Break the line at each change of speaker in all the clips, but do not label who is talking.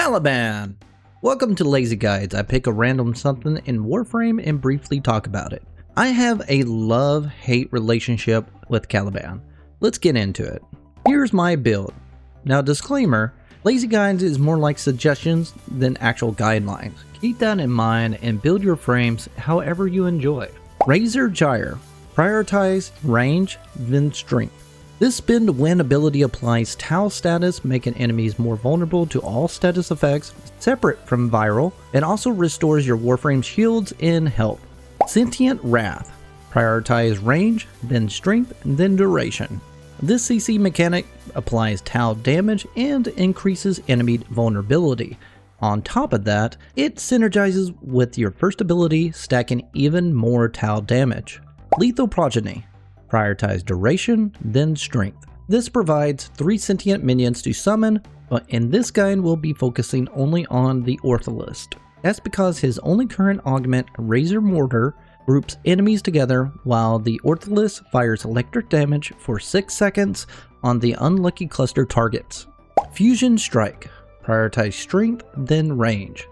Caliban! Welcome to Lazy Guides. I pick a random something in Warframe and briefly talk about it. I have a love-hate relationship with Caliban. Let's get into it. Here's my build. Now disclaimer, Lazy Guides is more like suggestions than actual guidelines. Keep that in mind and build your frames however you enjoy. Razor Gyre. Prioritize range, then strength. This spin to win ability applies Tau status, making enemies more vulnerable to all status effects separate from viral, and also restores your Warframe shields and health. Sentient Wrath. Prioritize range, then strength, then duration. This CC mechanic applies Tau damage and increases enemy vulnerability. On top of that, it synergizes with your first ability, stacking even more Tau damage. Lethal Progeny. Prioritize duration, then strength. This provides 3 sentient minions to summon, but in this guide we'll be focusing only on the Ortholist. That's because his only current augment, Razor Mortar, groups enemies together while the Ortholist fires electric damage for 6 seconds on the unlucky cluster targets. Fusion Strike. Prioritize strength, then range.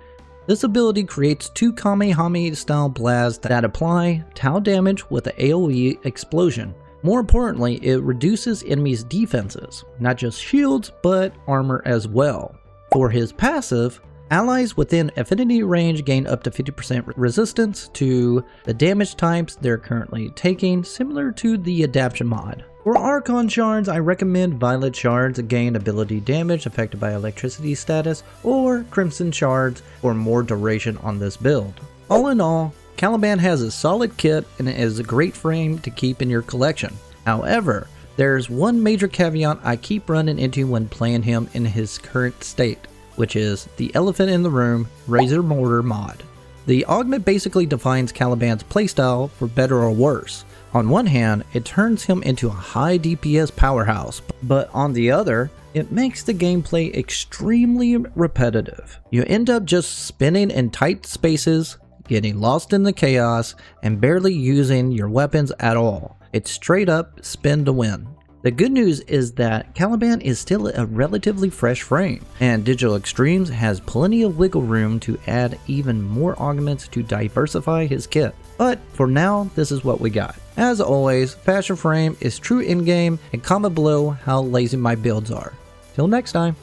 This ability creates 2 Kamehame style blasts that apply Tau damage with an AoE explosion. More importantly, it reduces enemies' defenses, not just shields, but armor as well. For his passive, allies within affinity range gain up to 50% resistance to the damage types they're currently taking, similar to the adaptation mod. For Archon Shards, I recommend Violet Shards gain ability damage affected by electricity status, or Crimson Shards for more duration on this build. All in all, Caliban has a solid kit and it is a great frame to keep in your collection. However, there's one major caveat I keep running into when playing him in his current state, which is the elephant in the room, Razor Mortar mod. The augment basically defines Caliban's playstyle for better or worse. On one hand, it turns him into a high DPS powerhouse, but on the other, it makes the gameplay extremely repetitive. You end up just spinning in tight spaces, getting lost in the chaos, and barely using your weapons at all. It's straight up spin to win. The good news is that Caliban is still a relatively fresh frame, and Digital Extremes has plenty of wiggle room to add even more augments to diversify his kit. But for now, this is what we got. As always, Fashion Frame is true in-game, and comment below how lazy my builds are. Till next time.